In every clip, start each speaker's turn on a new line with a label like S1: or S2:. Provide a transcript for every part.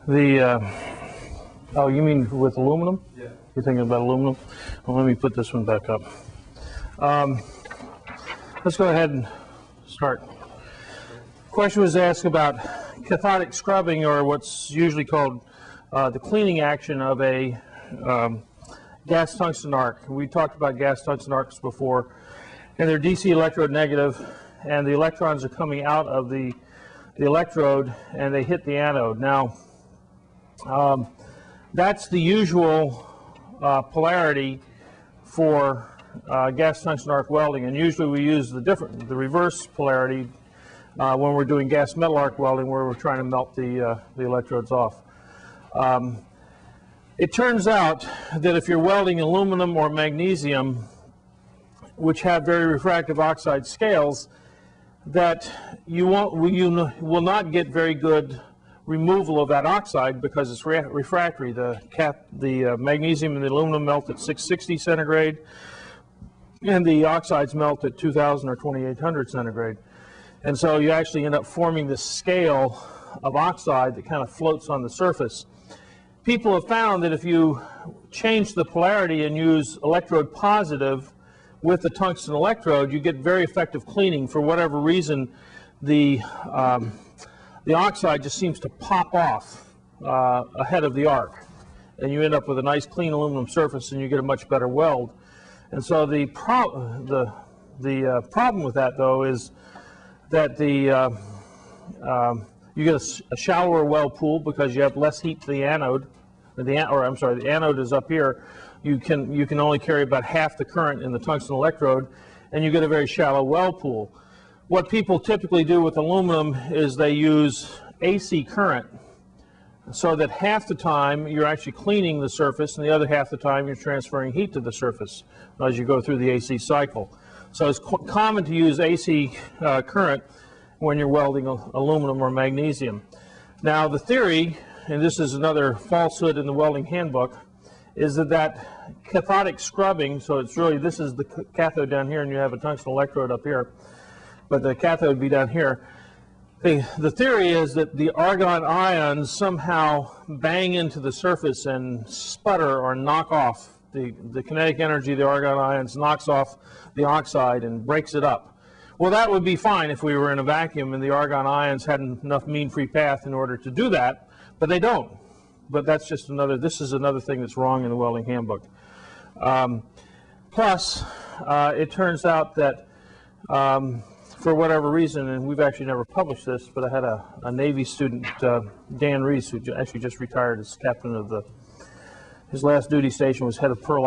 S1: Oh, you mean with aluminum?
S2: Yeah.
S1: You're thinking about aluminum? Well, let me put this one back up. Let's go ahead and start. Question was asked about cathodic scrubbing, or what's usually called the cleaning action of a gas tungsten arc. We talked about gas tungsten arcs before, and they're DC electrode negative, and the electrons are coming out of the electrode and they hit the anode. Now, that's the usual polarity for gas tungsten arc welding, and usually we use the reverse polarity when we're doing gas metal arc welding, where we're trying to melt the electrodes off. It turns out that if you're welding aluminum or magnesium, which have very refractive oxide scales, that you will not get very good removal of that oxide because it's refractory. The magnesium and the aluminum melt at 660 centigrade, and the oxides melt at 2000 or 2800 centigrade. And so you actually end up forming this scale of oxide that kind of floats on the surface. People have found that if you change the polarity and use electrode positive with the tungsten electrode, you get very effective cleaning. For whatever reason, the oxide just seems to pop off ahead of the arc, and you end up with a nice clean aluminum surface, and you get a much better weld. And so the problem with that, though, is that you get a shallower weld pool because you have less heat to the anode. The anode is up here. You can only carry about half the current in the tungsten electrode, and you get a very shallow weld pool. What people typically do with aluminum is they use AC current, so that half the time you're actually cleaning the surface, and the other half the time you're transferring heat to the surface as you go through the AC cycle. So it's common to use AC current when you're welding aluminum or magnesium. Now the theory, and this is another falsehood in the welding handbook, is that cathodic scrubbing, so it's really, this is the cathode down here and you have a tungsten electrode up here, but the cathode would be down here. The theory is that the argon ions somehow bang into the surface and sputter or knock off. The kinetic energy of the argon ions knocks off the oxide and breaks it up. Well, that would be fine if we were in a vacuum and the argon ions had enough mean free path in order to do that, but they don't. But that's just this is another thing that's wrong in the welding handbook. Plus, it turns out that for whatever reason, and we've actually never published this, but I had a Navy student, Dan Reese, who actually just retired as captain of his last duty station was head of Pearl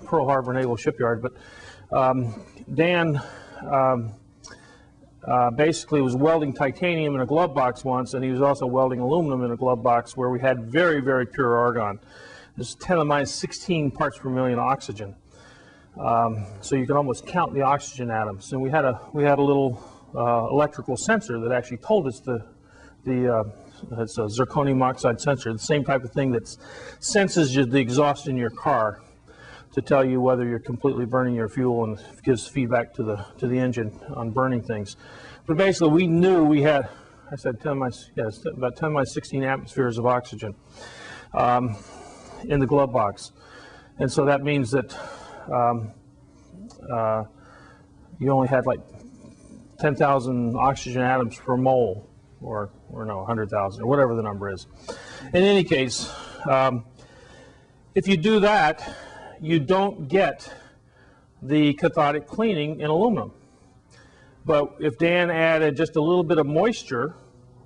S1: Harbor Naval Shipyard. But Dan basically was welding titanium in a glove box once, and he was also welding aluminum in a glove box where we had very, very pure argon. This is 10 to the minus 16 parts per million oxygen. So you can almost count the oxygen atoms. And we had a little electrical sensor that actually told us it's a zirconium oxide sensor, the same type of thing that senses the exhaust in your car to tell you whether you're completely burning your fuel, and gives feedback to the engine on burning things. But basically, we knew we had, I said about 10 minus 16 atmospheres of oxygen in the glove box, and so that means that you only had like 10,000 oxygen atoms per mole, or no, 100,000, or whatever the number is. In any case, if you do that, you don't get the cathodic cleaning in aluminum. But if Dan added just a little bit of moisture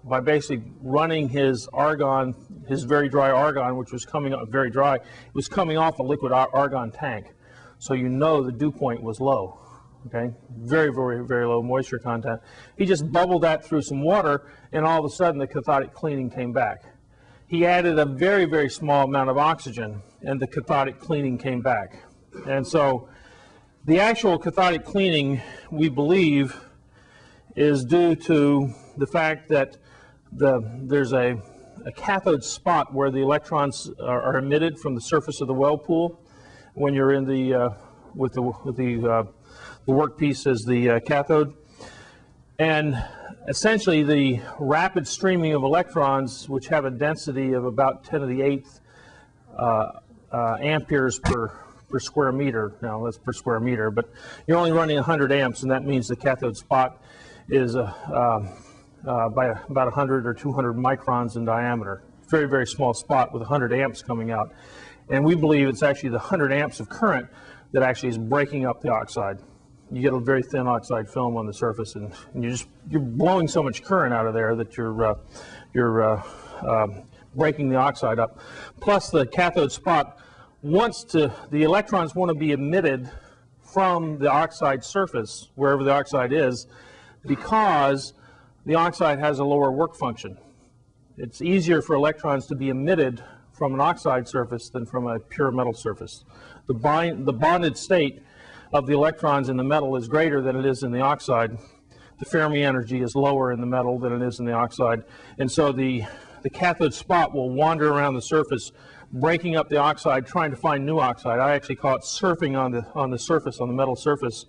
S1: by basically running his argon, his very dry argon, which was coming up very dry, it was coming off a liquid argon tank. So you know the dew point was low, okay? Very, very, very low moisture content. He just bubbled that through some water, and all of a sudden the cathodic cleaning came back. He added a very, very small amount of oxygen, and the cathodic cleaning came back. And so the actual cathodic cleaning, we believe, is due to the fact that there's a cathode spot where the electrons are emitted from the surface of the weld pool when you're in with the workpiece as the cathode. And essentially the rapid streaming of electrons, which have a density of about 10 to the 8th amperes per square meter. Now that's per square meter, but you're only running 100 amps, and that means the cathode spot is by about 100 or 200 microns in diameter. Very, very small spot with 100 amps coming out. And we believe it's actually the 100 amps of current that actually is breaking up the oxide. You get a very thin oxide film on the surface, and you're blowing so much current out of there that you're breaking the oxide up. Plus the cathode spot the electrons want to be emitted from the oxide surface, wherever the oxide is, because the oxide has a lower work function. It's easier for electrons to be emitted from an oxide surface than from a pure metal surface. The bonded state of the electrons in the metal is greater than it is in the oxide. The Fermi energy is lower in the metal than it is in the oxide, and so the cathode spot will wander around the surface, breaking up the oxide, trying to find new oxide. I actually call it surfing on the surface, on the metal surface,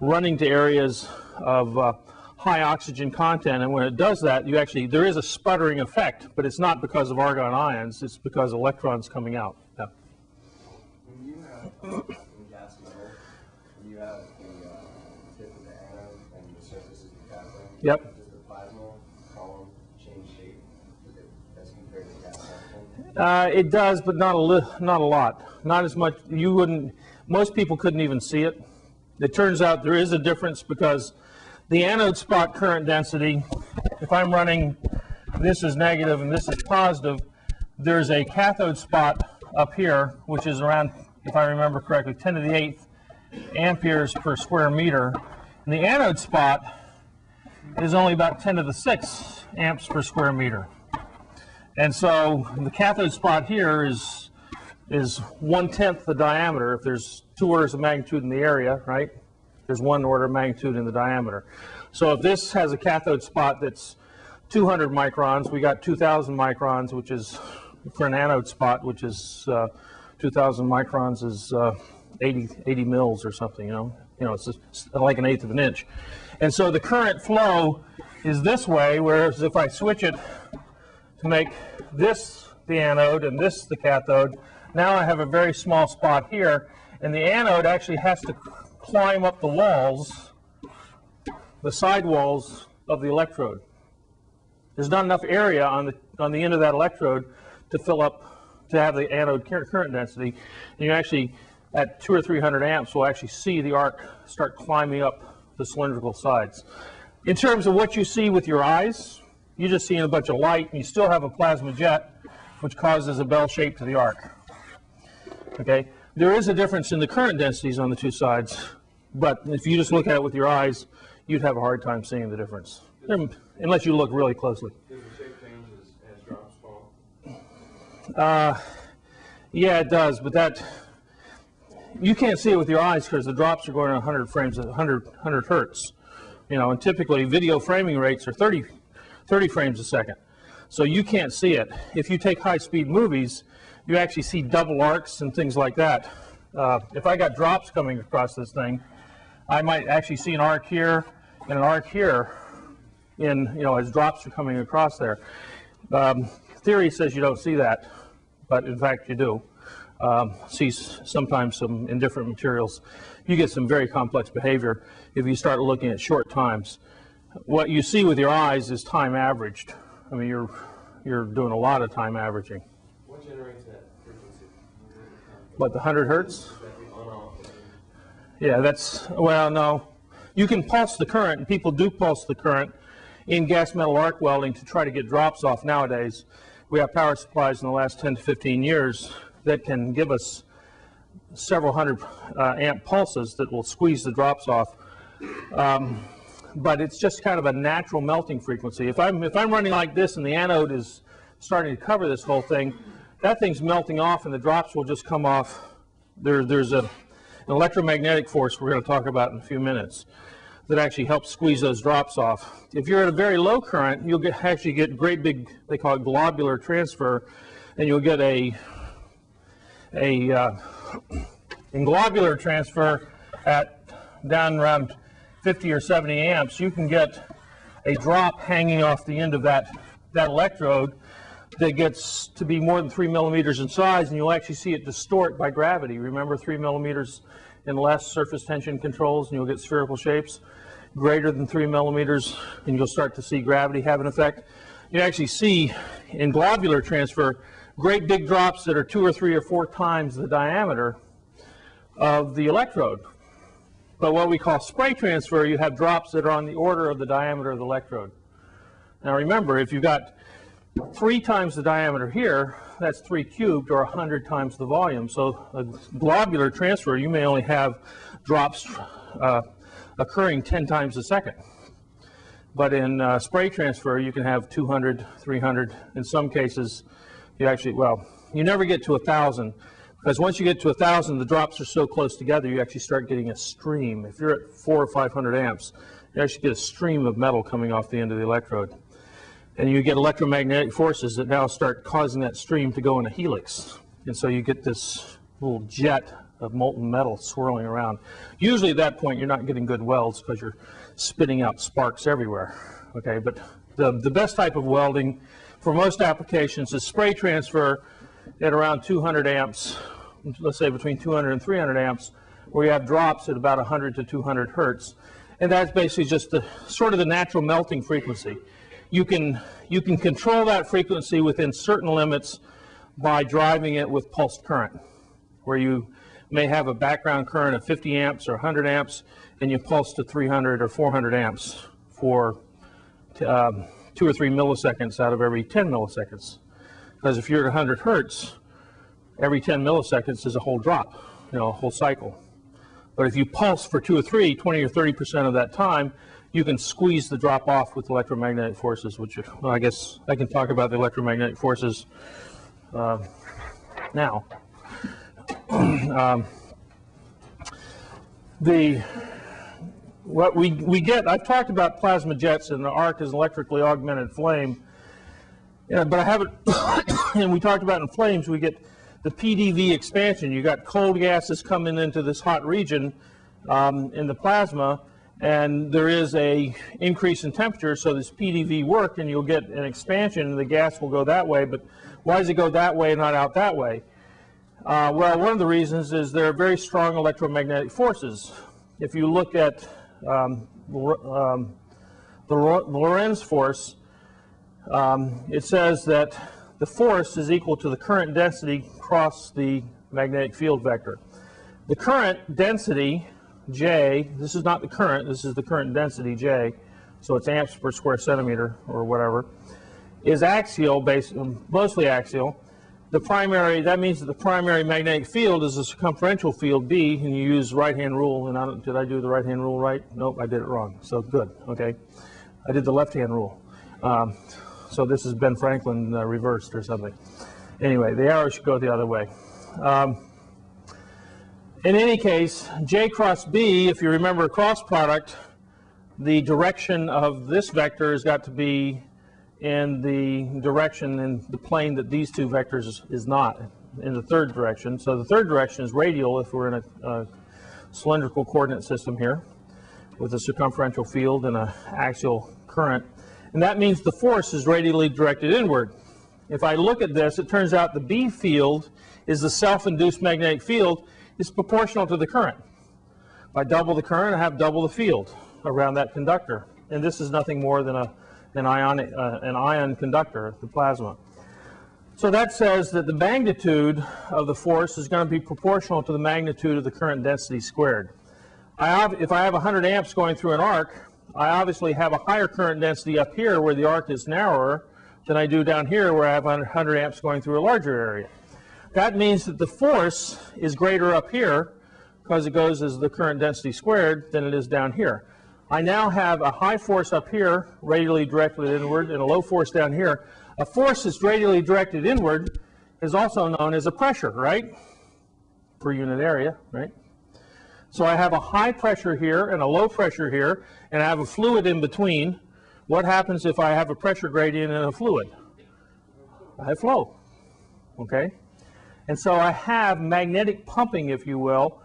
S1: running to areas of high oxygen content. And when it does that, there is a sputtering effect, but it's not because of argon ions, it's because of electrons coming out. Yeah.
S2: When you have in gas metal, when you have the tip of the anode and the surface is the cathode,
S1: Yep.
S2: does the plasma column change shape as compared to gas section?
S1: It does, but not a lot. Not as much. Most people couldn't even see it. It turns out there is a difference because the anode spot current density, if I'm running this is negative and this is positive, there's a cathode spot up here, which is around, if I remember correctly, 10 to the 8th amperes per square meter. And the anode spot is only about 10 to the 6th amps per square meter. And so the cathode spot here is 1/10 the diameter. If there's 2 orders of magnitude in the area, right? There's 1 order of magnitude in the diameter. So if this has a cathode spot that's 200 microns, we got 2,000 microns, which is for an anode spot, which is 2,000 microns is 80 mils or something. You know, it's just like 1/8 of an inch. And so the current flow is this way, whereas if I switch it to make this the anode and this the cathode, now I have a very small spot here, and the anode actually has to climb up the walls, the side walls of the electrode. There's not enough area on the end of that electrode to fill up, to have the anode current density. And you actually, at 200 or 300 amps, will actually see the arc start climbing up the cylindrical sides. In terms of what you see with your eyes, you're just seeing a bunch of light, and you still have a plasma jet, which causes a bell shape to the arc. Okay? There is a difference in the current densities on the two sides, but if you just look at it with your eyes, you'd have a hard time seeing the difference, unless you look really closely.
S2: Does the shape change as drops fall?
S1: Yeah, it does, but you can't see it with your eyes because the drops are going at 100 frames, 100 hertz. You know, and typically video framing rates are 30 frames a second. So you can't see it. If you take high-speed movies, you actually see double arcs and things like that. If I got drops coming across this thing, I might actually see an arc here and an arc here as drops are coming across there. Theory says you don't see that, but in fact you do. See sometimes in different materials. You get some very complex behavior if you start looking at short times. What you see with your eyes is time averaged. I mean, you're doing a lot of time averaging.
S2: What generates that frequency?
S1: What, the 100 hertz? Yeah, well, no. You can pulse the current, and people do pulse the current in gas metal arc welding to try to get drops off nowadays. We have power supplies in the last 10 to 15 years that can give us several hundred amp pulses that will squeeze the drops off. But it's just kind of a natural melting frequency. If I'm running like this and the anode is starting to cover this whole thing, that thing's melting off and the drops will just come off. There's an electromagnetic force we're going to talk about in a few minutes that actually helps squeeze those drops off. If you're at a very low current, you'll actually get great big, they call it globular transfer, and you'll get in globular transfer at down around 50 or 70 amps, you can get a drop hanging off the end of that electrode that gets to be more than 3 millimeters in size, and you'll actually see it distort by gravity. Remember, 3 millimeters and less surface tension controls, and you'll get spherical shapes. Greater than 3 millimeters, and you'll start to see gravity have an effect. You actually see in globular transfer great big drops that are 2 or 3 or 4 times the diameter of the electrode. But what we call spray transfer, you have drops that are on the order of the diameter of the electrode. Now remember, if you've got 3 times the diameter here, that's 3 cubed, or 100 times the volume. So a globular transfer, you may only have drops occurring 10 times a second. But in spray transfer, you can have 200, 300. In some cases, you actually, well, you never get to 1,000, because once you get to 1,000, the drops are so close together, you actually start getting a stream. If you're at 400 or 500 amps, you actually get a stream of metal coming off the end of the electrode. And you get electromagnetic forces that now start causing that stream to go in a helix. And so you get this little jet of molten metal swirling around. Usually at that point, you're not getting good welds because you're spitting out sparks everywhere. Okay, but the best type of welding for most applications is spray transfer at around 200 amps, let's say between 200 and 300 amps, where you have drops at about 100 to 200 hertz. And that's basically just the sort of the natural melting frequency. You can control that frequency within certain limits by driving it with pulsed current, where you may have a background current of 50 amps or 100 amps, and you pulse to 300 or 400 amps for 2 or 3 milliseconds out of every 10 milliseconds. Because if you're at 100 hertz, every 10 milliseconds is a whole drop, a whole cycle. But if you pulse for 2 or 3, 20 or 30% of that time, you can squeeze the drop off with electromagnetic forces, which, well, I guess I can talk about the electromagnetic forces now. What we get, I've talked about plasma jets, and the arc is electrically augmented flame. But I haven't, and we talked about in flames, we get the PDV expansion. You got cold gases coming into this hot region in the plasma, and there is a increase in temperature, so this PDV work, and you'll get an expansion, and the gas will go that way. But why does it go that way and not out that way? Well, one of the reasons is there are very strong electromagnetic forces. If you look at the Lorentz force, it says that the force is equal to the current density across the magnetic field vector. The current density, J, this is not the current, this is the current density, J, so it's amps per square centimeter or whatever, is axial, mostly axial. The primary, that means that the primary magnetic field is a circumferential field, B, and you use right-hand rule, and did I do the right-hand rule right? Nope, I did it wrong, so good, okay. I did the left-hand rule. So this is Ben Franklin reversed or something. Anyway, the arrow should go the other way. In any case, J cross B, if you remember a cross product, the direction of this vector has got to be in the direction in the plane that these two vectors is not, in the third direction. So the third direction is radial if we're in a cylindrical coordinate system here with a circumferential field and an axial current. And that means the force is radially directed inward. If I look at this, it turns out the B field is the self-induced magnetic field. It's proportional to the current. If I double the current, I have double the field around that conductor. And this is nothing more than an ion conductor, the plasma. So that says that the magnitude of the force is going to be proportional to the magnitude of the current density squared. If I have 100 amps going through an arc, I obviously have a higher current density up here where the arc is narrower than I do down here where I have 100 amps going through a larger area. That means that the force is greater up here because it goes as the current density squared than it is down here. I now have a high force up here, radially directed inward, and a low force down here. A force that's radially directed inward is also known as a pressure, right? Per unit area, right? So I have a high pressure here and a low pressure here, and I have a fluid in between. What happens if I have a pressure gradient in a fluid? I have flow, okay? And so I have magnetic pumping, if you will,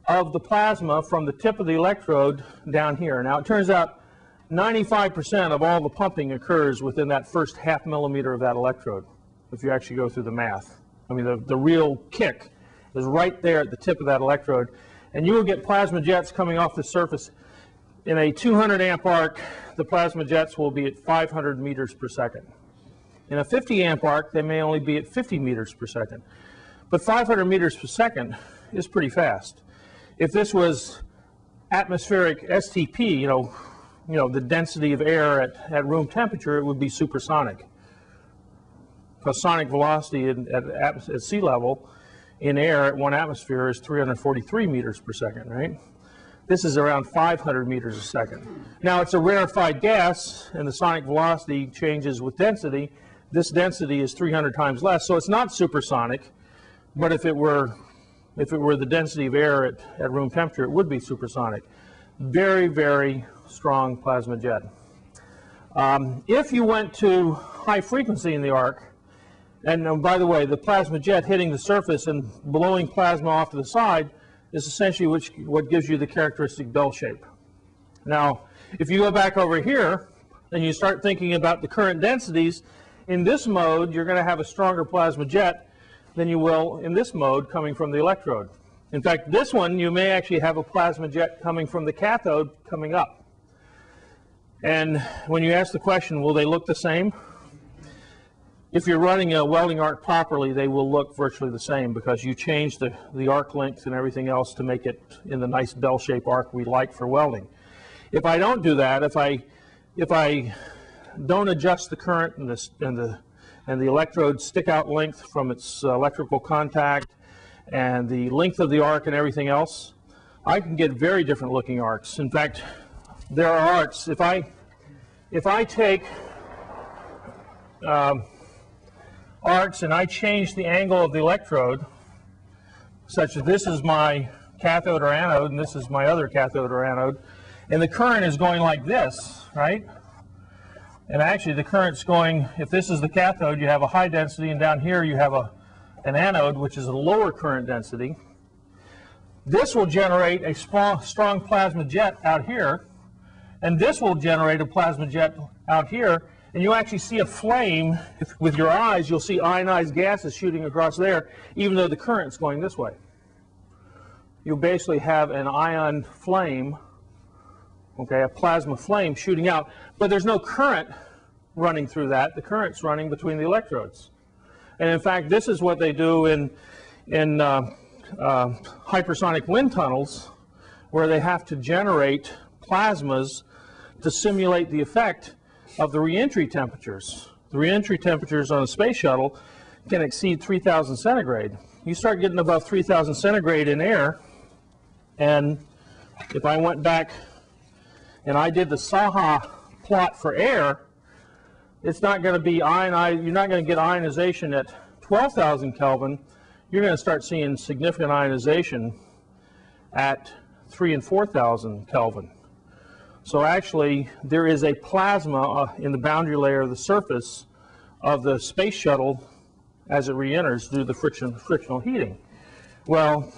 S1: of the plasma from the tip of the electrode down here. Now it turns out 95% of all the pumping occurs within that first ½ millimeter of that electrode, if you actually go through the math. I mean, the real kick is right there at the tip of that electrode, and you will get plasma jets coming off the surface. In a 200 amp arc, the plasma jets will be at 500 meters per second. In a 50 amp arc, they may only be at 50 meters per second. But 500 meters per second is pretty fast. If this was atmospheric STP, you know, the density of air at room temperature, it would be supersonic. Because sonic velocity at sea level in air at 1 atmosphere is 343 meters per second, right? This is around 500 meters a second. Now, it's a rarefied gas, and the sonic velocity changes with density. This density is 300 times less, so it's not supersonic. But if it were the density of air at room temperature, it would be supersonic. Very, very strong plasma jet. If you went to high frequency in the arc, and by the way, the plasma jet hitting the surface and blowing plasma off to the side is essentially what gives you the characteristic bell shape. Now, if you go back over here and you start thinking about the current densities, in this mode, you're going to have a stronger plasma jet than you will in this mode coming from the electrode. In fact, this one, you may actually have a plasma jet coming from the cathode coming up. And when you ask the question, will they look the same? If you're running a welding arc properly, they will look virtually the same because you change the arc length and everything else to make it in the nice bell-shaped arc we like for welding. If I don't do that, if I don't adjust the current and the electrode stick-out length from its electrical contact and the length of the arc and everything else, I can get very different looking arcs. In fact, there are arcs. If I take arcs and I change the angle of the electrode such that this is my cathode or anode and this is my other cathode or anode, and the current is going like this, right? And actually the current's going, if this is the cathode, you have a high density, and down here you have an anode, which is a lower current density. This will generate a strong plasma jet out here, and this will generate a plasma jet out here, and you actually see a flame. With your eyes, you'll see ionized gases shooting across there, even though the current's going this way. You'll basically have an ion flame, okay, a plasma flame shooting out, but there's no current running through that. The current's running between the electrodes. And in fact, this is what they do in hypersonic wind tunnels, where they have to generate plasmas to simulate the effect of the reentry temperatures. The reentry temperatures on a space shuttle can exceed 3,000 centigrade. You start getting above 3,000 centigrade in air, and if I went back and I did the Saha plot for air, it's not going to be ionized. You're not going to get ionization at 12,000 Kelvin. You're going to start seeing significant ionization at 3,000 and 4,000 Kelvin. So actually, there is a plasma in the boundary layer of the surface of the space shuttle as it re-enters due to the frictional heating. Well,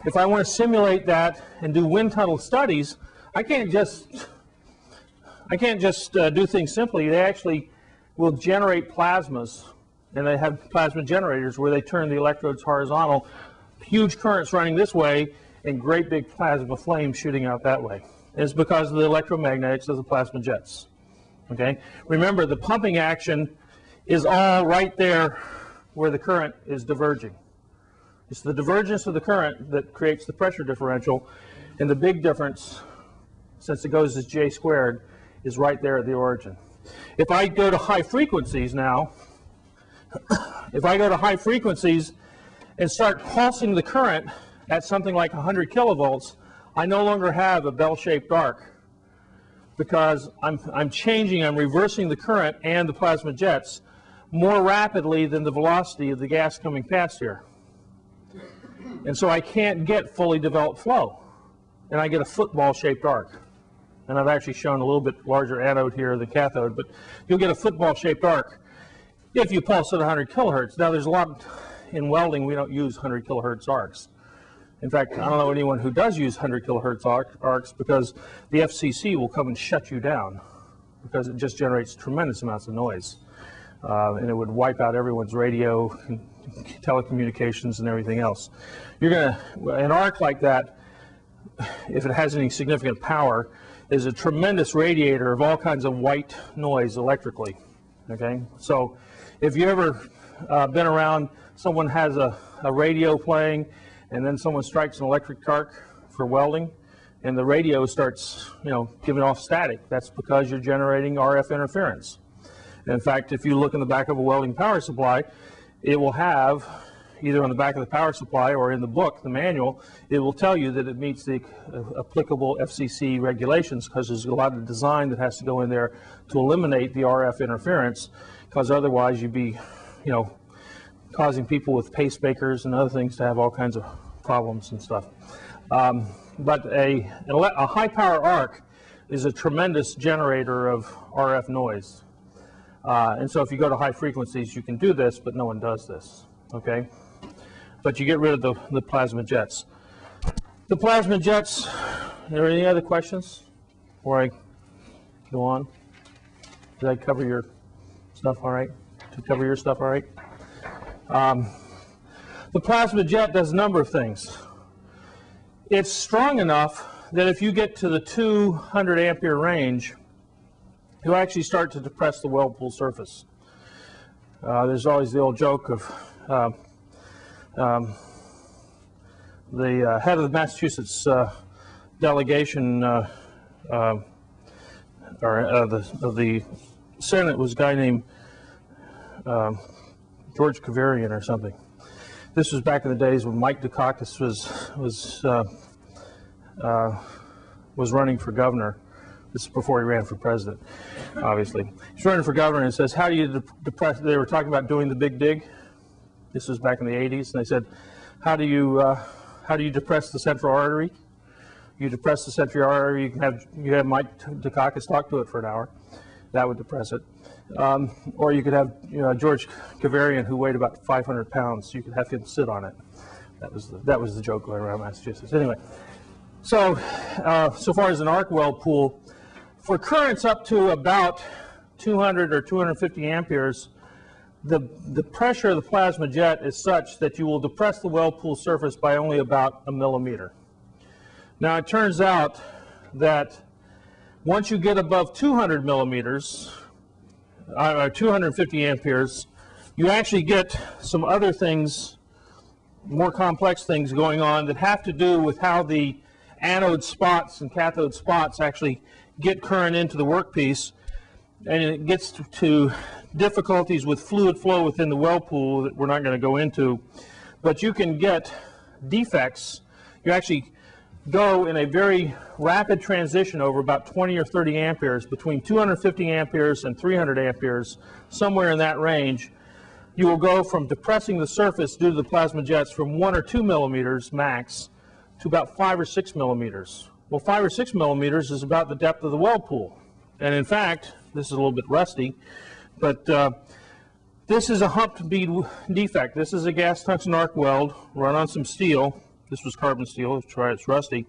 S1: if I want to simulate that and do wind tunnel studies, I can't just do things simply. They actually will generate plasmas, and they have plasma generators where they turn the electrodes horizontal, huge currents running this way, and great big plasma flames shooting out that way. It's because of the electromagnetics of the plasma jets. Okay? Remember, the pumping action is all right there where the current is diverging. It's the divergence of the current that creates the pressure differential, and the big difference, since it goes as J squared, is right there at the origin. If I go to high frequencies now, if I go to high frequencies and start pulsing the current at something like 100 kilovolts, I no longer have a bell-shaped arc because I'm reversing the current and the plasma jets more rapidly than the velocity of the gas coming past here. And so I can't get fully developed flow, and I get a football-shaped arc. And I've actually shown a little bit larger anode here than cathode, but you'll get a football-shaped arc if you pulse at 100 kilohertz. Now, there's a lot in welding, we don't use 100 kilohertz arcs. In fact, I don't know anyone who does use 100 kilohertz arcs because the FCC will come and shut you down because it just generates tremendous amounts of noise. And it would wipe out everyone's radio, and telecommunications, and everything else. An arc like that, if it has any significant power, is a tremendous radiator of all kinds of white noise electrically. Okay, so if you ever been around, someone has a radio playing, and then someone strikes an electric arc for welding, and the radio starts, giving off static. That's because you're generating RF interference. In fact, if you look in the back of a welding power supply, it will have, either on the back of the power supply or in the book, the manual, it will tell you that it meets the applicable FCC regulations, because there's a lot of design that has to go in there to eliminate the RF interference, because otherwise you'd be, causing people with pacemakers and other things to have all kinds of problems and stuff. But a high power arc is a tremendous generator of RF noise. And so if you go to high frequencies, you can do this, but no one does this, okay? But you get rid of the plasma jets. The plasma jets, are there any other questions before I go on? Did I cover your stuff all right? Did I cover your stuff all right? The plasma jet does a number of things. It's strong enough that if you get to the 200 ampere range, you'll actually start to depress the weld pool surface. There's always the old joke of the head of the Massachusetts delegation, of the Senate, was a guy named George Kavarian or something. This was back in the days when Mike Dukakis was running for governor. This is before he ran for president, obviously. He's running for governor and says, how do you depress, they were talking about doing the big dig. This was back in the 80s, and they said, how do you depress the central artery? You depress the central artery, you have Mike Dukakis talk to it for an hour. That would depress it. Or you could have George Kavarian, who weighed about 500 pounds. You could have him sit on it. That was the joke going around Massachusetts. Anyway, so far as an arc weld pool, for currents up to about 200 or 250 amperes, the pressure of the plasma jet is such that you will depress the weld pool surface by only about a millimeter. Now it turns out that once you get above 200 millimeters, 250 amperes, you actually get some other things, more complex things going on that have to do with how the anode spots and cathode spots actually get current into the workpiece, and it gets to difficulties with fluid flow within the weld pool that we're not going to go into. But you can get defects. You actually go in a very rapid transition over about 20 or 30 amperes, between 250 amperes and 300 amperes, somewhere in that range. You will go from depressing the surface due to the plasma jets from 1 or 2 millimeters max to about 5 or 6 millimeters. Well, 5 or 6 millimeters is about the depth of the weld pool. And in fact, this is a little bit rusty, but this is a humped bead defect. This is a gas tungsten arc weld run on some steel. This was carbon steel, it's rusty.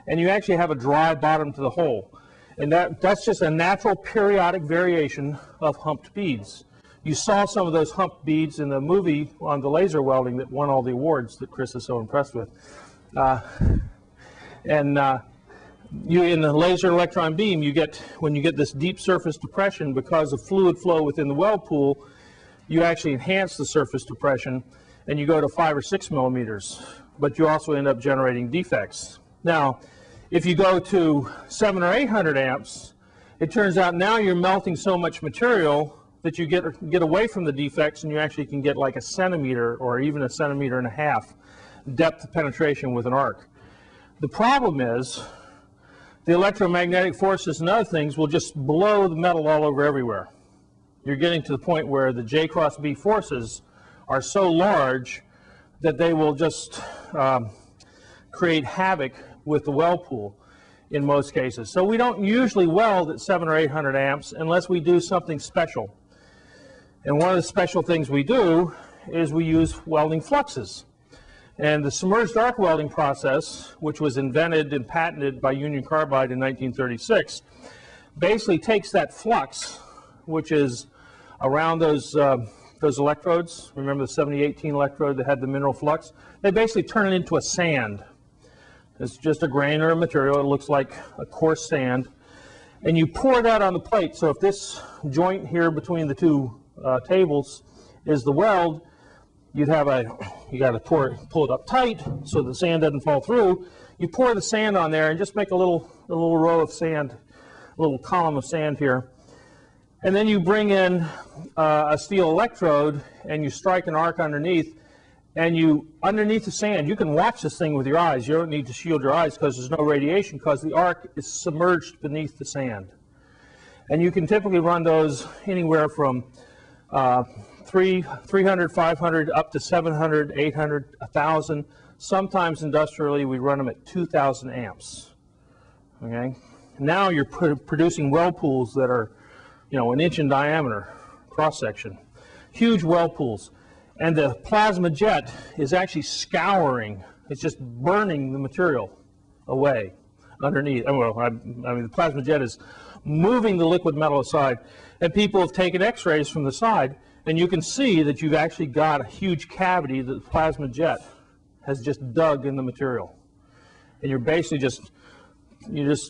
S1: And you actually have a dry bottom to the hole. And that's just a natural periodic variation of humped beads. You saw some of those humped beads in the movie on the laser welding that won all the awards that Chris is so impressed with. You, in the laser electron beam, when you get this deep surface depression because of fluid flow within the weld pool, you actually enhance the surface depression and you go to 5 or 6 millimeters. But you also end up generating defects. Now, if you go to 700 or 800 amps, it turns out now you're melting so much material that you get away from the defects, and you actually can get like a centimeter or even a centimeter and a half depth of penetration with an arc. The problem is the electromagnetic forces and other things will just blow the metal all over everywhere. You're getting to the point where the J cross B forces are so large that they will just create havoc with the weld pool in most cases. So we don't usually weld at 700 or 800 amps unless we do something special. And one of the special things we do is we use welding fluxes. And the submerged arc welding process, which was invented and patented by Union Carbide in 1936, basically takes that flux, which is around those electrodes. Remember the 7018 electrode that had the mineral flux? They basically turn it into a sand. It's just a grain or a material. It looks like a coarse sand. And you pour that on the plate. So if this joint here between the two tables is the weld, you got to pull it up tight so the sand doesn't fall through. You pour the sand on there and just make a little row of sand, a little column of sand here. And then you bring in a steel electrode and you strike an arc underneath. And underneath the sand, you can watch this thing with your eyes. You don't need to shield your eyes because there's no radiation, because the arc is submerged beneath the sand. And you can typically run those anywhere from 300, 500, up to 700, 800, 1,000. Sometimes industrially, we run them at 2,000 amps. Okay. Now you're producing weld pools that are, an inch in diameter, cross section, huge weld pools. And the plasma jet is actually scouring. It's just burning the material away underneath. Well, I mean, the plasma jet is moving the liquid metal aside. And people have taken x-rays from the side, and you can see that you've actually got a huge cavity that the plasma jet has just dug in the material. And you're basically just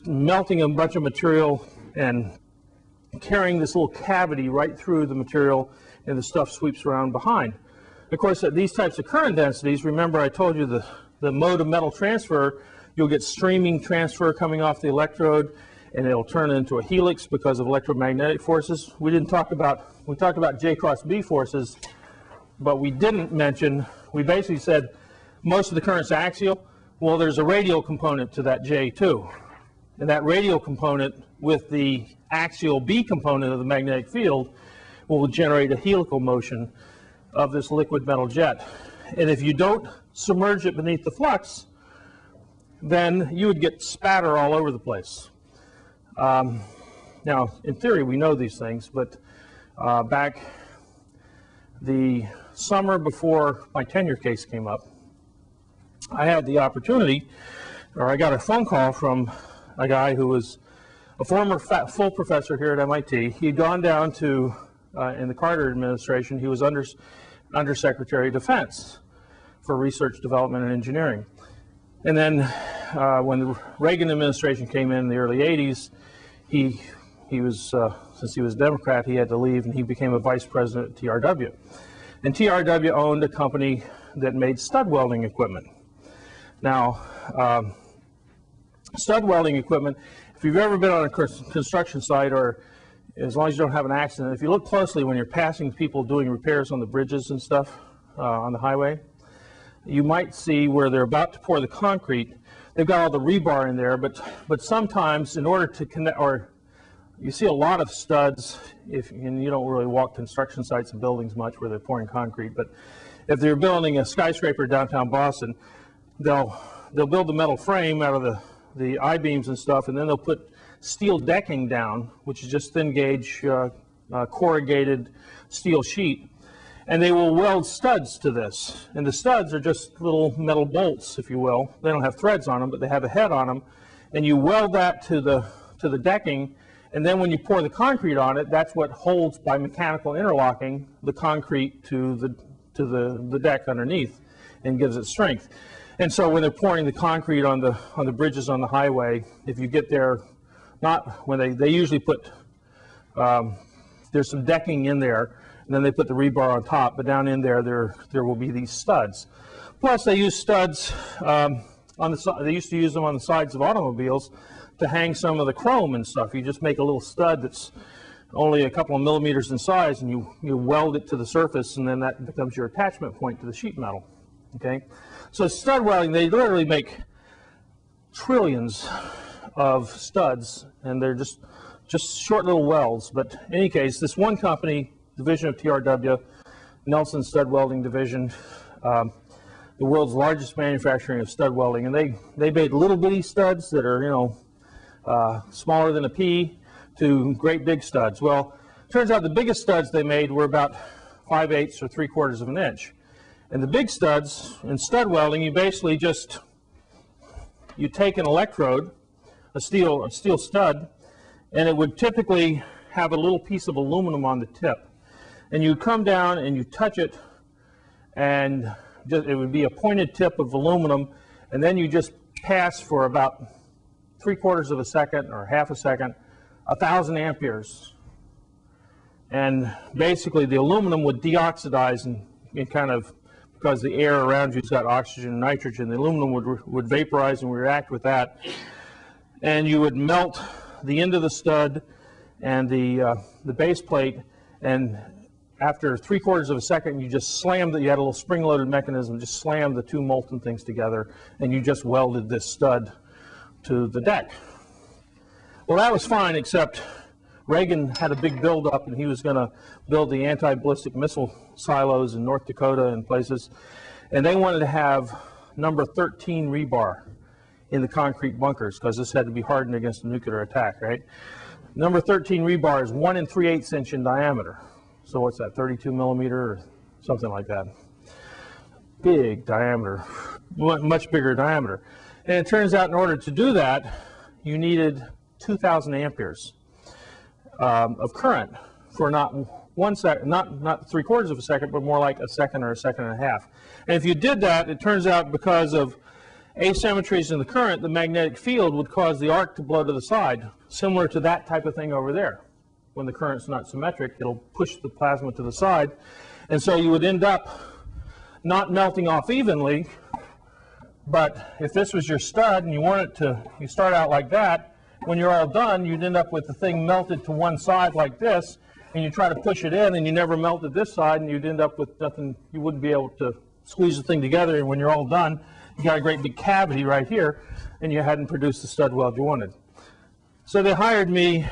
S1: melting a bunch of material and carrying this little cavity right through the material, and the stuff sweeps around behind. Of course, at these types of current densities, remember I told you the mode of metal transfer, you'll get streaming transfer coming off the electrode, and it'll turn into a helix because of electromagnetic forces. We talked about J cross B forces, but we didn't mention, we basically said most of the current's axial. Well, there's a radial component to that J too. And that radial component with the axial B component of the magnetic field will generate a helical motion of this liquid metal jet. And if you don't submerge it beneath the flux, then you would get spatter all over the place. Now, in theory, we know these things, but back the summer before my tenure case came up, I had the opportunity, or I got a phone call from a guy who was a former full professor here at MIT. He'd gone down to, in the Carter administration, he was Undersecretary of Defense for Research, Development, and Engineering. And then when the Reagan administration came in the early 80s, he was, since he was a Democrat, he had to leave, and he became a vice president at TRW. And TRW owned a company that made stud welding equipment. Now, stud welding equipment, if you've ever been on a construction site, or as long as you don't have an accident, if you look closely when you're passing people doing repairs on the bridges and stuff on the highway, you might see where they're about to pour the concrete. They've got all the rebar in there, but sometimes in order to connect, or you see a lot of studs, and you don't really walk construction sites and buildings much where they're pouring concrete, but if they're building a skyscraper downtown Boston, they'll build the metal frame out of the I-beams and stuff, and then they'll put steel decking down, which is just thin gauge corrugated steel sheet, and they will weld studs to this. And the studs are just little metal bolts, if you will. They don't have threads on them, but they have a head on them, and you weld that to the decking, and then when you pour the concrete on it, that's what holds, by mechanical interlocking, the concrete to the deck underneath and gives it strength. And so when they're pouring the concrete on the bridges on the highway, if you get there, not when they usually put, there's some decking in there, and then they put the rebar on top, but down in there will be these studs. Plus they use studs, they used to use them on the sides of automobiles to hang some of the chrome and stuff. You just make a little stud that's only a couple of millimeters in size, and you weld it to the surface, and then that becomes your attachment point to the sheet metal. Okay, so stud welding, they literally make trillions of studs, and they're just short little welds. But in any case, this one company, division of TRW, Nelson Stud Welding Division, the world's largest manufacturing of stud welding, and they made little bitty studs that are smaller than a pea to great big studs. Well, turns out the biggest studs they made were about 5/8 or 3/4 of an inch. And the big studs, in stud welding, you basically just, you take an electrode, a steel stud, and it would typically have a little piece of aluminum on the tip. And you come down and you touch it, and it would be a pointed tip of aluminum, and then you just pass for about 3/4 of a second or half a second, 1,000 amperes. And basically the aluminum would deoxidize and kind of, because the air around you's got oxygen and nitrogen, the aluminum would vaporize and react with that. And you would melt the end of the stud and the base plate, and after 3/4 of a second, you just slammed it. You had a little spring-loaded mechanism, just slammed the two molten things together, and you just welded this stud to the deck. Well, that was fine, except Reagan had a big build-up, and he was going to build the anti-ballistic missile silos in North Dakota and places, and they wanted to have number 13 rebar in the concrete bunkers, because this had to be hardened against a nuclear attack, right? Number 13 rebar is 1 3/8 inch in diameter. So what's that, 32 millimeter or something like that? Big diameter, much bigger diameter. And it turns out in order to do that, you needed 2,000 amperes of current for not 1 second, not 3/4 of a second, but more like a second or a second and a half. And if you did that, it turns out because of asymmetries in the current, the magnetic field would cause the arc to blow to the side, similar to that type of thing over there. When the current's not symmetric, it'll push the plasma to the side. And so you would end up not melting off evenly, but if this was your stud and you want it to, you start out like that, when you're all done, you'd end up with the thing melted to one side like this, and you try to push it in and you never melted this side, and you'd end up with nothing, you wouldn't be able to squeeze the thing together, and when you're all done, you got a great big cavity right here, and you hadn't produced the stud weld you wanted. So they hired me.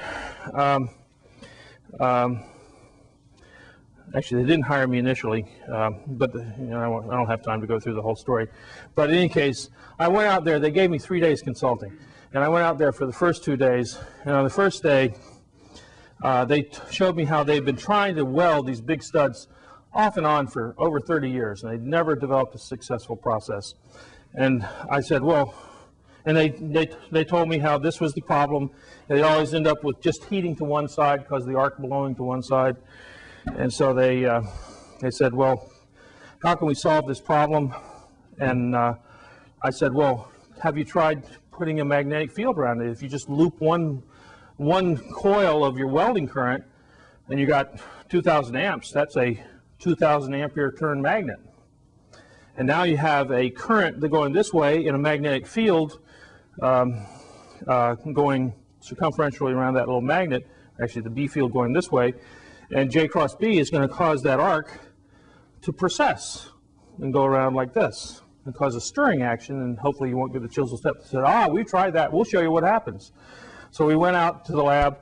S1: Actually, they didn't hire me initially, but you know, I don't have time to go through the whole story. But in any case, I went out there. They gave me 3 days consulting, and I went out there for the first 2 days. And on the first day, they showed me how they'd been trying to weld these big studs off and on for over 30 years, and they'd never developed a successful process. And I said, well, and they told me how this was the problem. They always end up with just heating to one side because the arc blowing to one side. And so they said, well, how can we solve this problem? And I said, well, have you tried putting a magnetic field around it? If you just loop one coil of your welding current and you got 2,000 amps, that's a 2,000 ampere turn magnet. And now you have a current going this way in a magnetic field going circumferentially around that little magnet, actually the B field going this way, and J cross B is going to cause that arc to precess and go around like this and cause a stirring action, and hopefully you won't get the chisel step. They said, we tried that, we'll show you what happens. So we went out to the lab.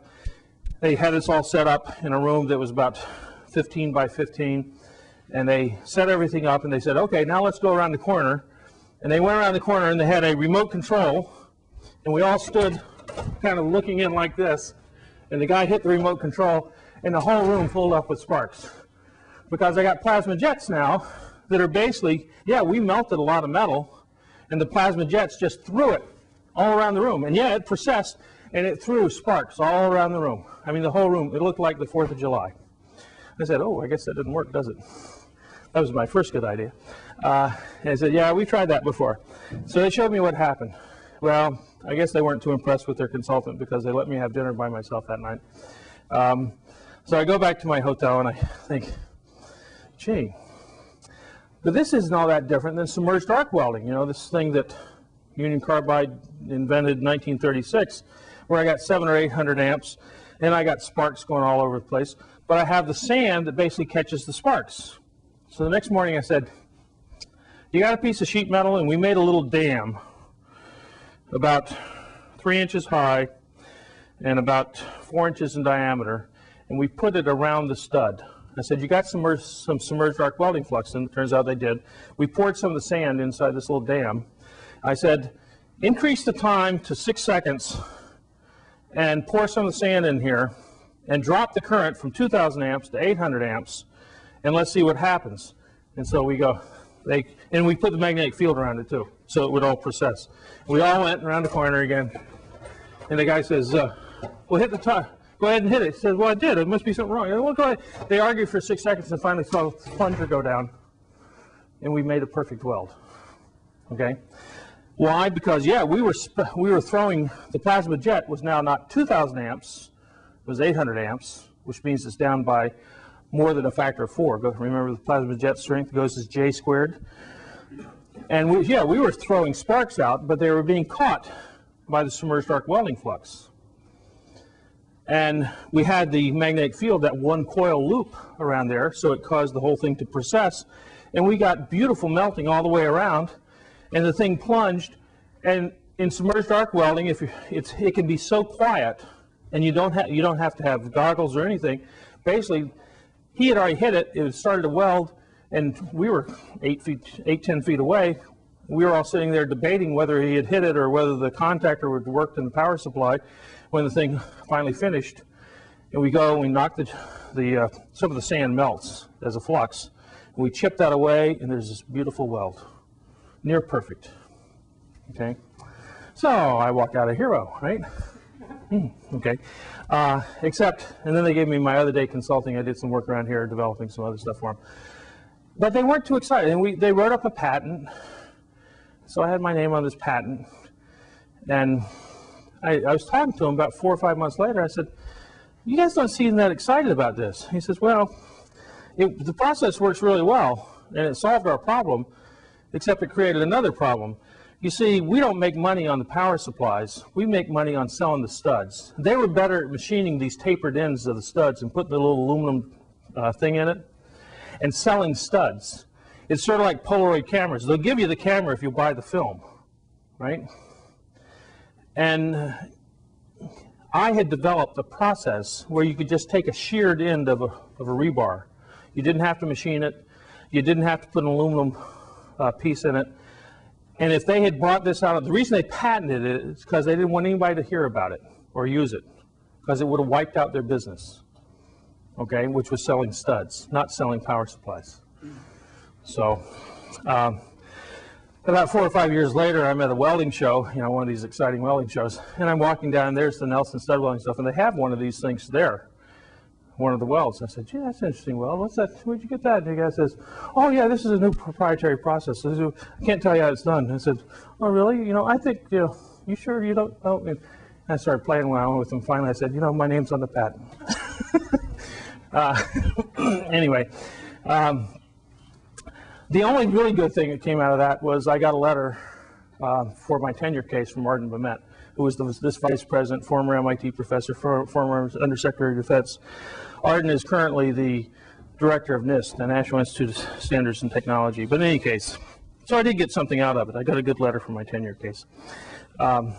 S1: They had us all set up in a room that was about 15 by 15, and they set everything up, and they said, okay, now let's go around the corner. And they went around the corner, and they had a remote control, and we all stood kind of looking in like this, and the guy hit the remote control, and the whole room filled up with sparks. Because I got plasma jets now that are basically, yeah, we melted a lot of metal, and the plasma jets just threw it all around the room. And yeah, it processed, and it threw sparks all around the room. I mean, the whole room, it looked like the 4th of July. I said, oh, I guess that didn't work, does it? That was my first good idea. And I said, yeah, we tried that before. So they showed me what happened. Well, I guess they weren't too impressed with their consultant because they let me have dinner by myself that night. So I go back to my hotel and I think, gee, but this isn't all that different than submerged arc welding. You know, this thing that Union Carbide invented in 1936, where I got 700 or 800 amps and I got sparks going all over the place. But I have the sand that basically catches the sparks. So the next morning I said, you got a piece of sheet metal, and we made a little dam about 3 inches high and about 4 inches in diameter, and we put it around the stud. I said, you got some submerged arc welding flux, and it turns out they did. We poured some of the sand inside this little dam. I said, increase the time to 6 seconds and pour some of the sand in here and drop the current from 2,000 amps to 800 amps, and let's see what happens. And so we go, And we put the magnetic field around it too, so it would all process. We all went around the corner again, and the guy says, well, hit the top. Go ahead and hit it. He says, well, I did. It must be something wrong. Well, go ahead. They argued for 6 seconds and finally saw the plunger go down, and we made a perfect weld. Okay? Why? Because, yeah, we were throwing, the plasma jet was now not 2,000 amps, it was 800 amps, which means it's down by more than a factor of 4. Remember, the plasma jet strength goes as J squared. And we were throwing sparks out, but they were being caught by the submerged arc welding flux. And we had the magnetic field, that one coil loop around there, so it caused the whole thing to process. And we got beautiful melting all the way around, and the thing plunged. And in submerged arc welding, it can be so quiet, and you don't have to have goggles or anything. Basically, he had already hit it. It started to weld, and we were 10 feet away. We were all sitting there debating whether he had hit it or whether the contactor would work in the power supply. When the thing finally finished, and we go and we knock some of the sand melts as a flux. And we chip that away, and there's this beautiful weld, near perfect. Okay, so I walked out a hero, right? Okay, and then they gave me my other day consulting. I did some work around here, developing some other stuff for them. But they weren't too excited, and they wrote up a patent. So I had my name on this patent, and I was talking to him about 4 or 5 months later. I said, you guys don't seem that excited about this. He says, well, the process works really well, and it solved our problem, except it created another problem. You see, we don't make money on the power supplies. We make money on selling the studs. They were better at machining these tapered ends of the studs and putting the little aluminum thing in it and selling studs. It's sort of like Polaroid cameras. They'll give you the camera if you buy the film, right? And I had developed a process where you could just take a sheared end of a rebar. You didn't have to machine it. You didn't have to put an aluminum piece in it. And if they had brought this out, the reason they patented it is because they didn't want anybody to hear about it or use it, because it would have wiped out their business, okay, which was selling studs, not selling power supplies. So about 4 or 5 years later, I'm at a welding show, one of these exciting welding shows, and I'm walking down, and there's the Nelson stud welding stuff, and they have one of these things there, one of the welds. I said, gee, that's an interesting weld. What's that? Where'd you get that? And the guy says, oh, yeah, this is a new proprietary process. I can't tell you how it's done. I said, oh, really? I think, you sure you don't know? And I started playing around with him. Finally, I said, my name's on the patent. Anyway. The only really good thing that came out of that was I got a letter for my tenure case from Arden Bement, who was this vice president, former MIT professor, former undersecretary of defense. Arden is currently the director of NIST, the National Institute of Standards and Technology. But in any case, so I did get something out of it. I got a good letter for my tenure case. But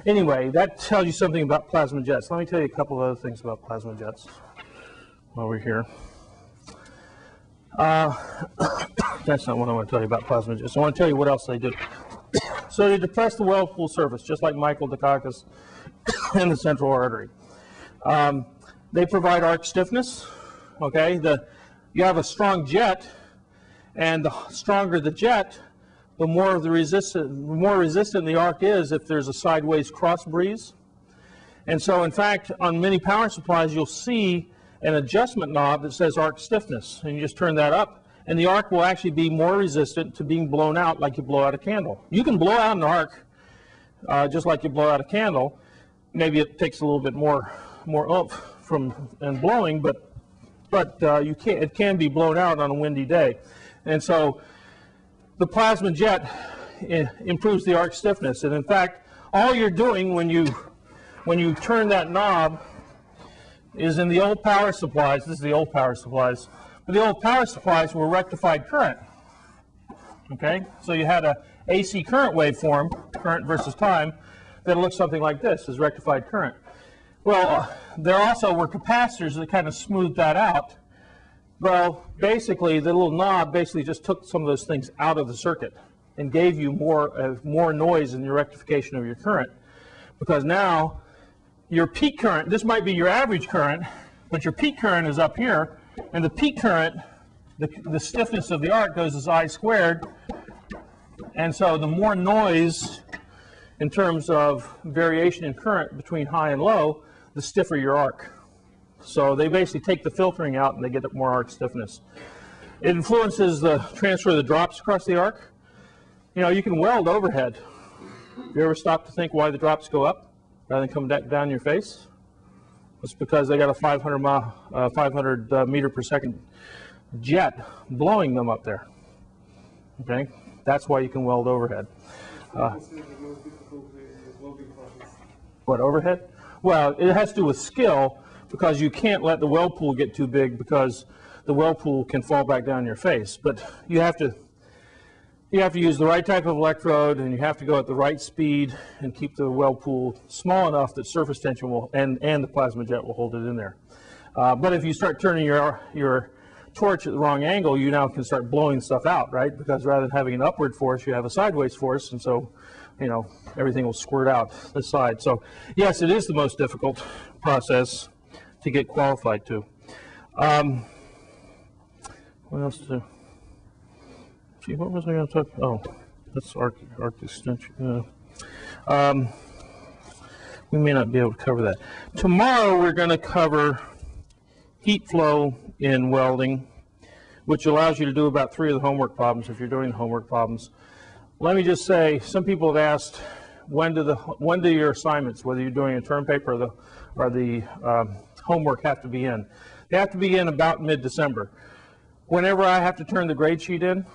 S1: anyway, that tells you something about plasma jets. Let me tell you a couple of other things about plasma jets while we're here. That's not what I want to tell you about plasma jets. I want to tell you what else they do. So they depress the weld pool surface, just like Michael Dukakis in the central artery. They provide arc stiffness. Okay, you have a strong jet, and the stronger the jet, the more resistant the arc is if there's a sideways cross breeze. And so, in fact, on many power supplies, you'll see an adjustment knob that says arc stiffness, and you just turn that up, and the arc will actually be more resistant to being blown out like you blow out a candle. You can blow out an arc just like you blow out a candle. Maybe it takes a little bit more oomph from blowing, but it can be blown out on a windy day. And so the plasma jet improves the arc stiffness, and in fact, all you're doing when you turn that knob is in the old power supplies. This is the old power supplies. But the old power supplies were rectified current. Okay, so you had a AC current waveform, current versus time, that looks something like this, is rectified current. Well, there also were capacitors that kind of smoothed that out. Well, basically, the little knob basically just took some of those things out of the circuit and gave you more noise in your rectification of your current, because now your peak current, this might be your average current, but your peak current is up here, and the peak current the stiffness of the arc goes as I squared, and so the more noise in terms of variation in current between high and low, the stiffer your arc. So they basically take the filtering out and they get more arc stiffness. It influences the transfer of the drops across the arc. You know, you can weld overhead. You ever stop to think why the drops go up rather than come down your face? It's because they got a 500 meter per second jet blowing them up there. Okay, that's why you can weld overhead. What, overhead? Well, it has to do with skill, because you can't let the weld pool get too big, because the weld pool can fall back down your face. But you have to use the right type of electrode, and you have to go at the right speed and keep the weld pool small enough that surface tension will and the plasma jet will hold it in there. But if you start turning your torch at the wrong angle, you now can start blowing stuff out, right? Because rather than having an upward force, you have a sideways force, and so, you know, everything will squirt out this side. So yes, it is the most difficult process to get qualified to. What else to? Gee, what was I going to talk? Oh, that's arc extension. We may not be able to cover that. Tomorrow we're going to cover heat flow in welding, which allows you to do about 3 of the homework problems if you're doing the homework problems. Let me just say, some people have asked, when do your assignments, whether you're doing a term paper or the homework, have to be in? They have to be in about mid-December. Whenever I have to turn the grade sheet in,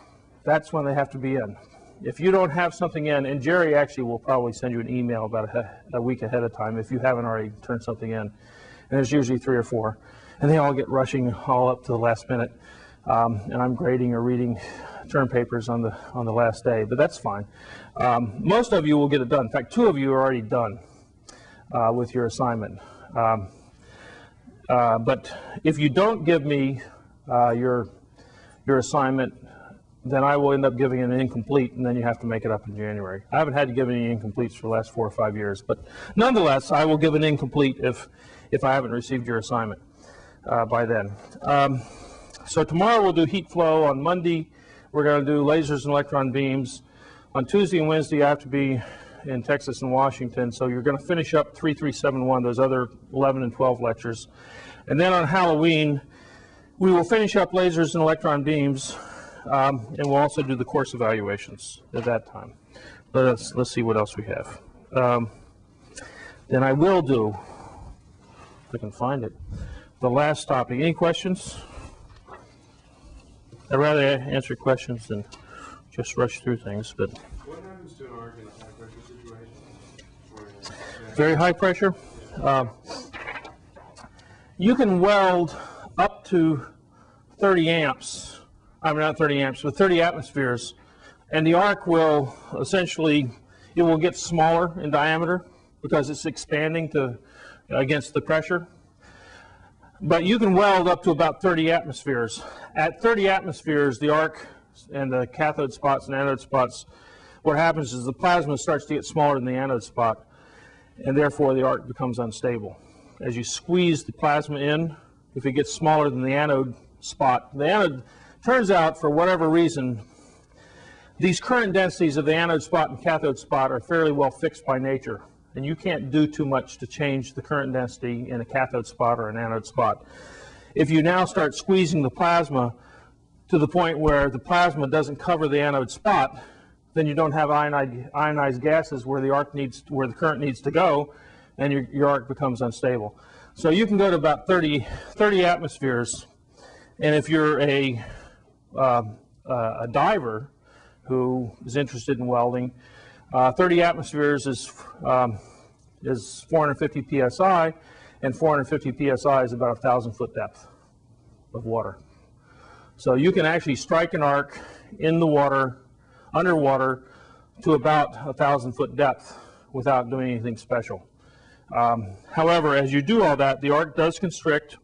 S1: that's when they have to be in. If you don't have something in, and Jerry actually will probably send you an email about a week ahead of time if you haven't already turned something in, and there's usually 3 or 4, and they all get rushing all up to the last minute, and I'm grading or reading term papers on the last day, but that's fine. Most of you will get it done. In fact, 2 of you are already done with your assignment. But if you don't give me your assignment, then I will end up giving an incomplete, and then you have to make it up in January. I haven't had to give any incompletes for the last 4 or 5 years, but nonetheless, I will give an incomplete if I haven't received your assignment by then. So tomorrow we'll do heat flow. On Monday, we're going to do lasers and electron beams. On Tuesday and Wednesday, I have to be in Texas and Washington, so you're going to finish up 3371, those other 11 and 12 lectures. And then on Halloween, we will finish up lasers and electron beams, and we'll also do the course evaluations at that time. Let's see what else we have. Then I will do, if I can find it, the last topic. Any questions? I'd rather answer questions than just rush through things. But
S3: what happens to an arc in a high pressure situation?
S1: Very high pressure? You can weld up to 30 amps. I mean, not 30 amps, but 30 atmospheres. And the arc will essentially, it will get smaller in diameter because it's expanding against the pressure. But you can weld up to about 30 atmospheres. At 30 atmospheres, the arc and the cathode spots and anode spots, what happens is the plasma starts to get smaller than the anode spot, and therefore the arc becomes unstable. As you squeeze the plasma in, if it gets smaller than the anode spot, the anode, turns out for whatever reason, these current densities of the anode spot and cathode spot are fairly well fixed by nature. And you can't do too much to change the current density in a cathode spot or an anode spot. If you now start squeezing the plasma to the point where the plasma doesn't cover the anode spot, then you don't have ionized gases where the current needs to go, and your arc becomes unstable. So you can go to about 30 atmospheres, and if you're a diver who is interested in welding, 30 atmospheres is 450 psi, and 450 psi is about 1,000-foot depth of water. So you can actually strike an arc in the water, underwater, to about 1,000-foot depth without doing anything special. However, as you do all that, the arc does constrict,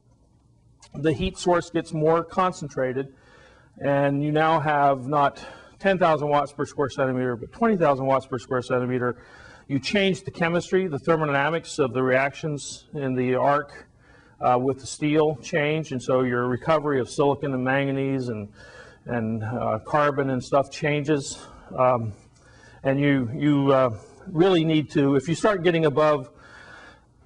S1: the heat source gets more concentrated, and you now have not 10,000 watts per square centimeter, but 20,000 watts per square centimeter. You change the chemistry, the thermodynamics of the reactions in the arc with the steel change, and so your recovery of silicon and manganese and carbon and stuff changes. And you really need to, if you start getting above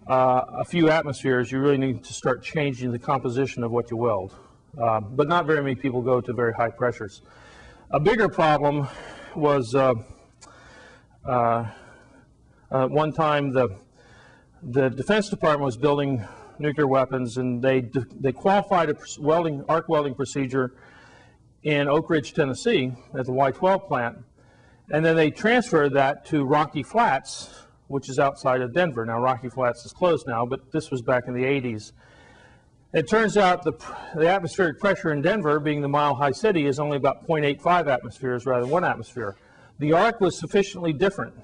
S1: a few atmospheres, you really need to start changing the composition of what you weld. But not very many people go to very high pressures. A bigger problem was one time the Defense Department was building nuclear weapons, and they qualified a arc welding procedure in Oak Ridge, Tennessee, at the Y-12 plant, and then they transferred that to Rocky Flats, which is outside of Denver. Now, Rocky Flats is closed now, but this was back in the 80s. It turns out the atmospheric pressure in Denver, being the mile-high city, is only about 0.85 atmospheres rather than 1 atmosphere. The arc was sufficiently different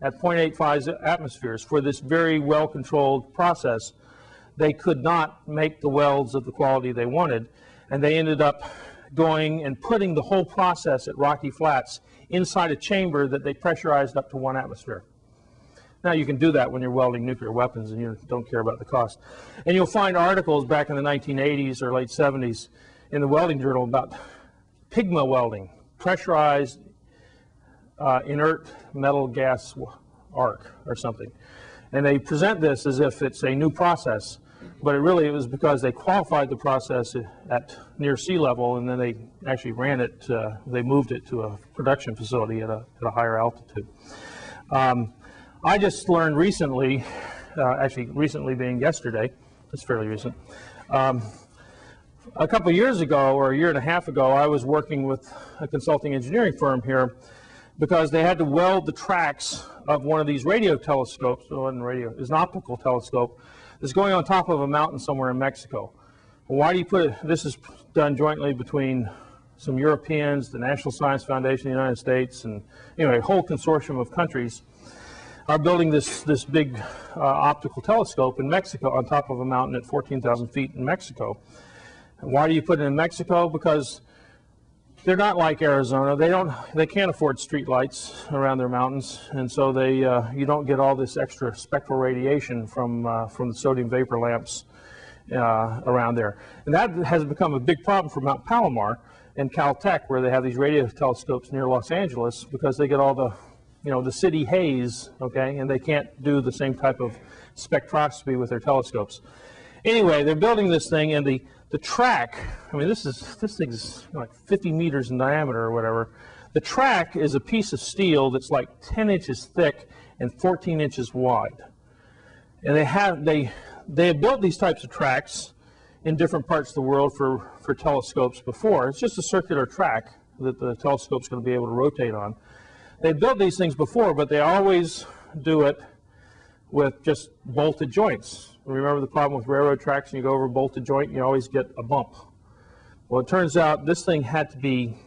S1: at 0.85 atmospheres for this very well-controlled process. They could not make the welds of the quality they wanted, and they ended up going and putting the whole process at Rocky Flats inside a chamber that they pressurized up to 1 atmosphere. Now, you can do that when you're welding nuclear weapons and you don't care about the cost. And you'll find articles back in the 1980s or late 70s in the Welding Journal about pigma welding, pressurized inert metal gas arc or something. And they present this as if it's a new process, but it was because they qualified the process at near sea level, and then they actually ran it, they moved it to a production facility at a higher altitude. I just learned recently, actually recently being yesterday, it's fairly recent, a couple of years ago, or a year and a half ago, I was working with a consulting engineering firm here because they had to weld the tracks of one of these radio telescopes. It wasn't radio, it was an optical telescope that's going on top of a mountain somewhere in Mexico. Well, why do you put it? This is done jointly between some Europeans, the National Science Foundation of the United States, and anyway, a whole consortium of countries are building this big optical telescope in Mexico on top of a mountain at 14,000 feet in Mexico. And why do you put it in Mexico? Because they're not like Arizona. They can't afford street lights around their mountains, and so you don't get all this extra spectral radiation from the sodium vapor lamps around there. And that has become a big problem for Mount Palomar and Caltech, where they have these radio telescopes near Los Angeles, because they get all the city haze, okay, and they can't do the same type of spectroscopy with their telescopes. Anyway, they're building this thing, and the track, I mean, this thing's like 50 meters in diameter or whatever. The track is a piece of steel that's like 10 inches thick and 14 inches wide. And they have built these types of tracks in different parts of the world for telescopes before. It's just a circular track that the telescope's going to be able to rotate on. They built these things before, but they always do it with just bolted joints. Remember the problem with railroad tracks, and you go over a bolted joint, you always get a bump. Well, it turns out this thing had to be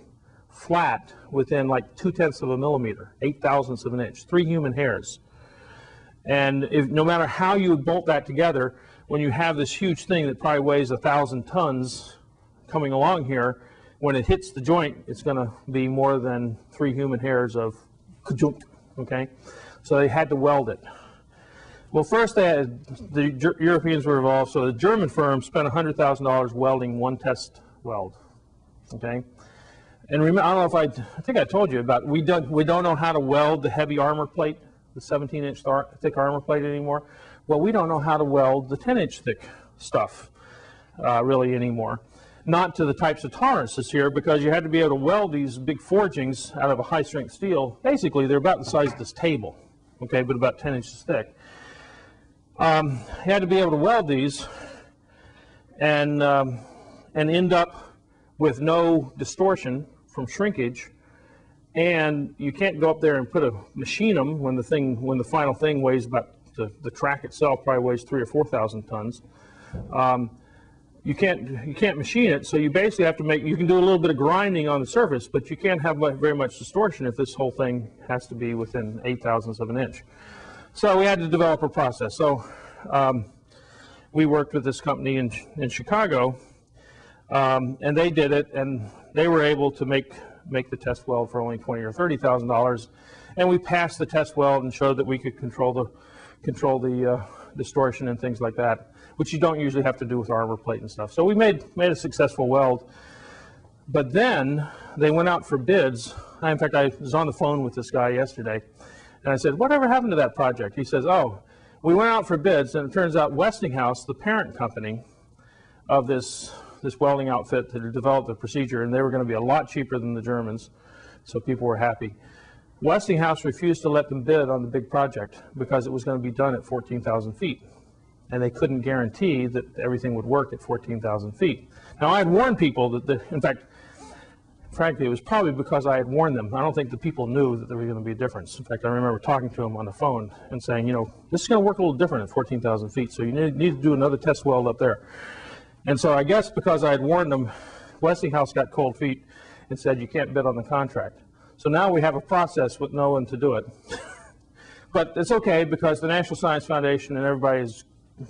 S1: flat within like 0.2 of a millimeter, 0.008 of an inch, 3 human hairs. And no matter how you would bolt that together, when you have this huge thing that probably weighs 1,000 tons coming along here, when it hits the joint, it's going to be more than 3 human hairs of kajunk, okay? So they had to weld it. Well, first the Europeans were involved, so the German firm spent $100,000 welding 1 test weld, okay? And remember, I don't know if I think I told you about, we don't know how to weld the heavy armor plate, the 17-inch thick armor plate anymore. Well, we don't know how to weld the 10-inch thick stuff really anymore. Not to the types of tolerances here, because you had to be able to weld these big forgings out of a high-strength steel. Basically, they're about the size of this table, okay, but about 10 inches thick. You had to be able to weld these and end up with no distortion from shrinkage, and you can't go up there and machine them when the final thing weighs about, the track itself probably weighs 3,000 or 4,000 tons. You can't machine it, so you basically have to you can do a little bit of grinding on the surface, but you can't have very much distortion if this whole thing has to be within 0.008 of an inch. So we had to develop a process. So we worked with this company in Chicago, and they did it, and they were able to make the test weld for only $20,000 or $30,000, and we passed the test weld and showed that we could control the distortion and things like that. which you don't usually have to do with armor plate and stuff. So we made a successful weld. But then they went out for bids. In fact, I was on the phone with this guy yesterday, and I said, whatever happened to that project? He says, oh, we went out for bids, and it turns out Westinghouse, the parent company of this welding outfit that had developed the procedure, and they were going to be a lot cheaper than the Germans, so people were happy. Westinghouse refused to let them bid on the big project because it was going to be done at 14,000 feet. And they couldn't guarantee that everything would work at 14,000 feet. Now, I had warned people that, in fact, frankly, it was probably because I had warned them. I don't think the people knew that there was going to be a difference. In fact, I remember talking to them on the phone and saying, you know, this is going to work a little different at 14,000 feet, so you need to do another test weld up there. And so I guess because I had warned them, Westinghouse got cold feet and said, you can't bid on the contract. So now we have a process with no one to do it. But it's okay because the National Science Foundation and everybody has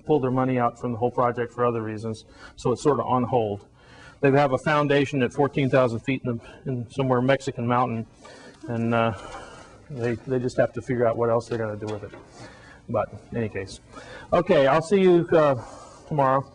S1: pulled their money out from the whole project for other reasons, so it's sort of on hold. They have a foundation at 14,000 feet in somewhere Mexican mountain, and they just have to figure out what else they're going to do with it. But in any case, okay, I'll see you tomorrow.